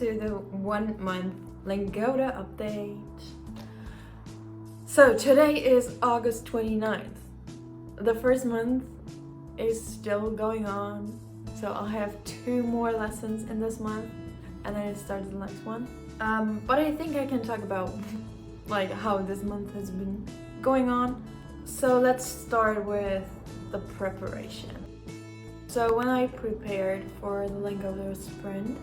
to the 1 month Lingoda update. So today is August 29th. The first month is still going on, so I'll have 2 more lessons in this month and then it starts the next one. But I think I can talk about like how this month has been going on. So let's start with the preparation. So when I prepared for the Lingoda Sprint,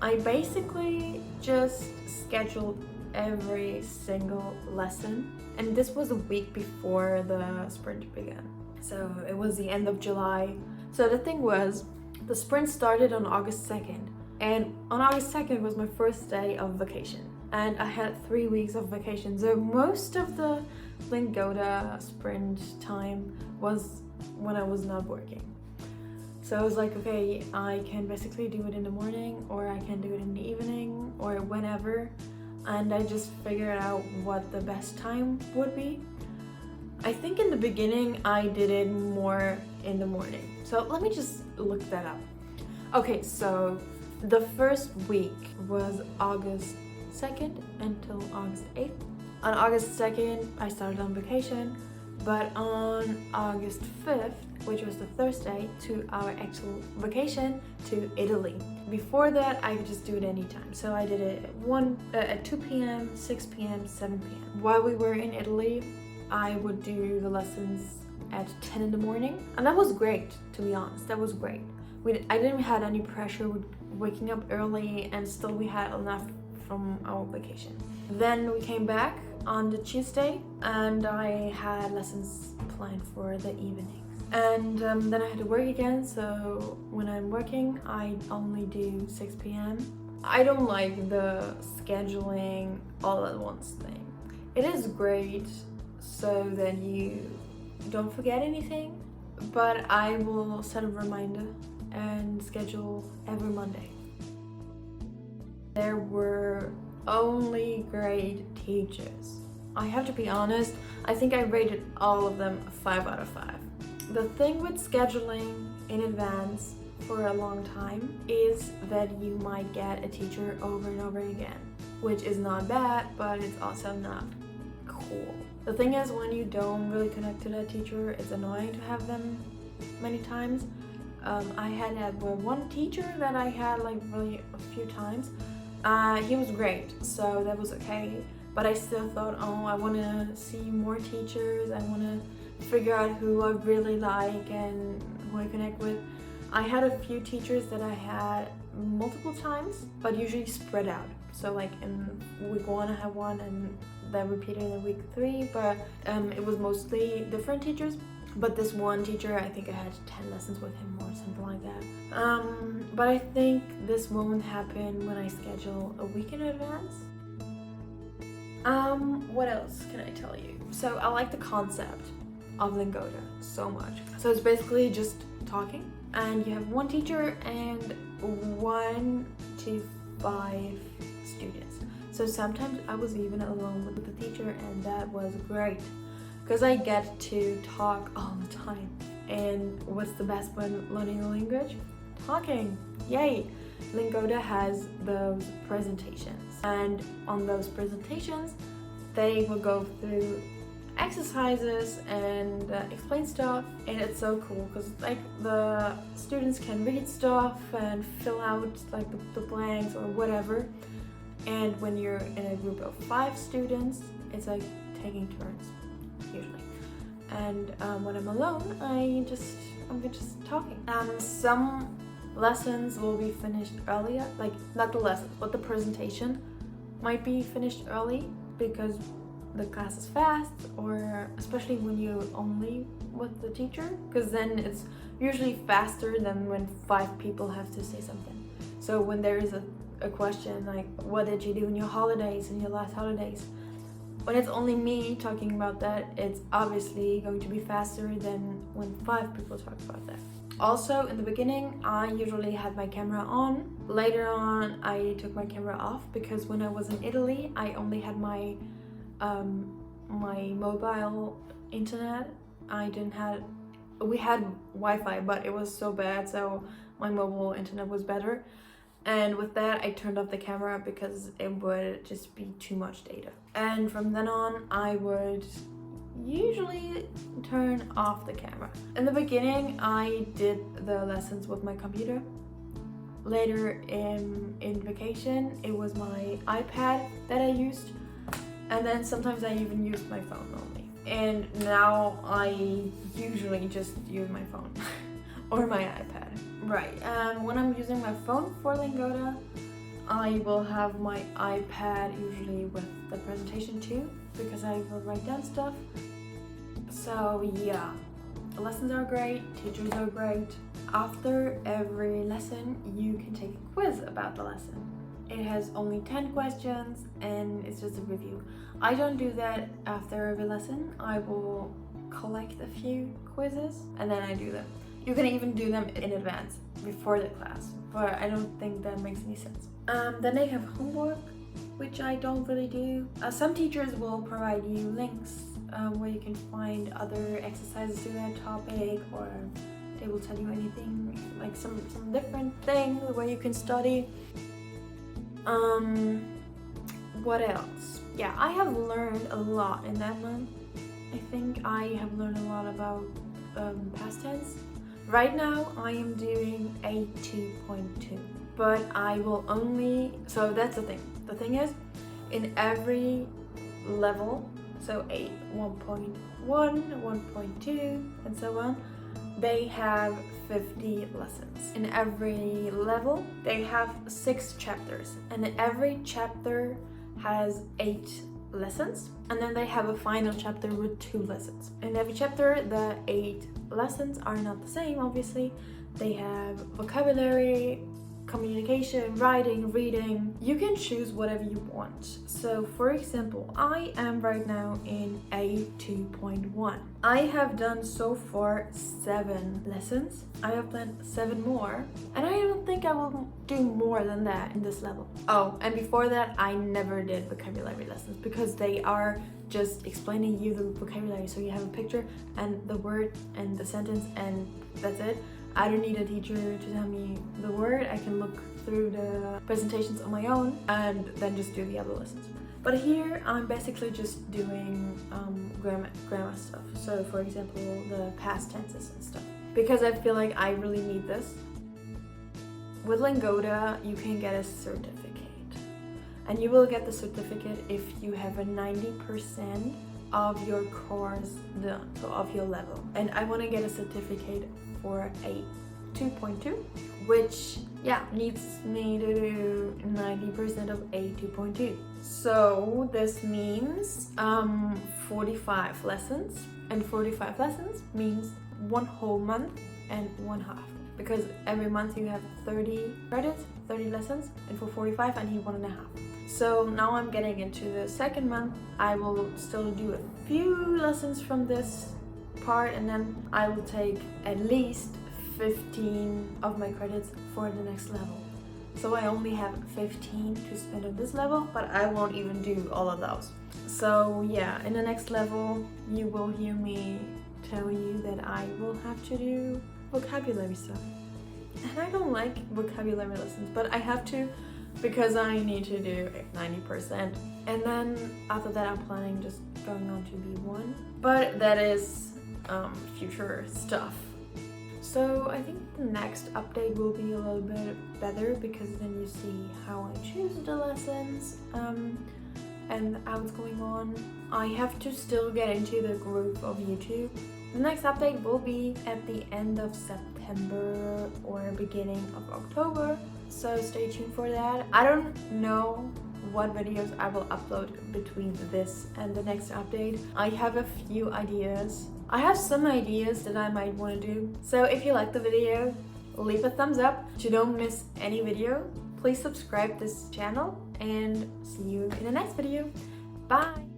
I basically just scheduled every single lesson, and this was a week before the sprint began. So it was the end of July. So the thing was, the sprint started on August 2nd, and on August 2nd was my first day of vacation, and I had 3 weeks of vacation. So most of the Lingoda sprint time was when I was not working. So I was like, okay, I can basically do it in the morning, or I can do it in the evening, or whenever. And I just figured out what the best time would be. I think in the beginning I did it more in the morning. So let me just look that up. Okay, so the first week was August 2nd until August 8th. On August 2nd, I started on vacation, but on August 5th, which was the Thursday, to our actual vacation to Italy. Before that, I could just do it anytime. So I did it at 2 p.m., 6 p.m., 7 p.m. While we were in Italy, I would do the lessons at 10 in the morning. And that was great, to be honest. That was great. I didn't have any pressure with waking up early, and still we had enough from our vacation. Then we came back on the Tuesday, and I had lessons planned for the evening. And then I had to work again, so when I'm working, I only do 6 p.m. I don't like the scheduling all at once thing. It is great so that you don't forget anything, but I will set a reminder and schedule every Monday. There were only great teachers. I have to be honest, I think I rated all of them a 5 out of 5. The thing with scheduling in advance for a long time is that you might get a teacher over and over again, which is not bad, but it's also not cool. The thing is, when you don't really connect to that teacher, it's annoying to have them many times. I had one teacher that I had like really a few times. He was great, so that was okay. But I still thought, oh, I want to see more teachers. I want to figure out who I really like and who I connect with. I had a few teachers that I had multiple times, but usually spread out. So like in week 1 I had one, and that repeated in week 3, but it was mostly different teachers. But this one teacher, I think I had 10 lessons with him or something like that. But I think this won't happen when I schedule a week in advance. What else can I tell you? So I like the concept of Lingoda so much. So it's basically just talking, and you have one teacher and 1 to 5 students. So sometimes I was even alone with the teacher, and that was great because I get to talk all the time. And what's the best when learning a language? Talking. Yay! Lingoda has those presentations, and on those presentations they will go through exercises and explain stuff, and it's so cool because like the students can read stuff and fill out like the blanks or whatever. And when you're in a group of 5 students, it's like taking turns usually. And when I'm alone, I'm just talking. Some lessons will be finished earlier, like not the lessons, but the presentation might be finished early because the class is fast, or especially when you're only with the teacher, because then it's usually faster than when 5 people have to say something. So when there is a question like, what did you do in your holidays, in your last holidays? When it's only me talking about that, it's obviously going to be faster than when 5 people talk about that. Also, in the beginning, I usually had my camera on. Later on, I took my camera off because when I was in Italy, I only had my mobile internet. We had Wi-Fi, but it was so bad, so my mobile internet was better. And with that, I turned off the camera because it would just be too much data. And from then on, I would usually turn off the camera. In the beginning, I did the lessons with my computer. Later in vacation, it was my iPad that I used. And then sometimes I even used my phone only. And now I usually just use my phone or my iPad. Right, when I'm using my phone for Lingoda, I will have my iPad usually with the presentation too, because I will write down stuff. So yeah, the lessons are great, teachers are great. After every lesson, you can take a quiz about the lesson. It has only 10 questions and it's just a review. I don't do that after every lesson. I will collect a few quizzes and then I do them. You can even do them in advance before the class, but I don't think that makes any sense. Then they have homework, which I don't really do. Some teachers will provide you links where you can find other exercises to that topic, or they will tell you anything, like some different thing where you can study. What else? Yeah, I have learned a lot in that month. I think I have learned a lot about past tense. Right now I am doing a 2.2, but I will only, so that's the thing. The thing is, in every level, so a 1.1, 1.2, and so on, they have 50 lessons. In every level, they have 6 chapters, and every chapter has 8 lessons, and then they have a final chapter with 2 lessons. In every chapter, the 8 lessons are not the same, obviously. They have vocabulary, communication, writing, reading. You can choose whatever you want. So for example, I am right now in a 2.1. I have done so far 7 lessons. I have planned 7 more, and I don't think I will do more than that in this level. Oh, and before that, I never did vocabulary lessons because they are just explaining you the vocabulary. So you have a picture and the word and the sentence, and that's it. I don't need a teacher to tell me the word. I can look through the presentations on my own and then just do the other lessons. But here I'm basically just doing grammar stuff. So for example, the past tenses and stuff, because I feel like I really need this. With Lingoda, you can get a certificate, and you will get the certificate if you have a 90% of your course done, so of your level. And I want to get a certificate for a 2.2, which needs me to do 90% of a 2.2. So this means 45 lessons, and 45 lessons means 1 whole month and 1 half, because every month you have 30 credits, 30 lessons, and for 45 I need 1.5. So now I'm getting into the second month. I will still do a few lessons from this part, and then I will take at least 15 of my credits for the next level. So I only have 15 to spend on this level, but I won't even do all of those. So yeah, in the next level you will hear me tell you that I will have to do vocabulary stuff. And I don't like vocabulary lessons, but I have to because I need to do 90%. And then after that I'm planning just going on to B1. But that is future stuff. So I think the next update will be a little bit better, because then you see how I choose the lessons and how it's going on. I have to still get into the group of YouTube. The next update will be at the end of September or beginning of October, so stay tuned for that. I don't know what videos I will upload between this and the next update. I have a few ideas. I have some ideas that I might want to do. So if you like the video, leave a thumbs up. So you don't miss any video, please subscribe this channel, and see you in the next video. Bye!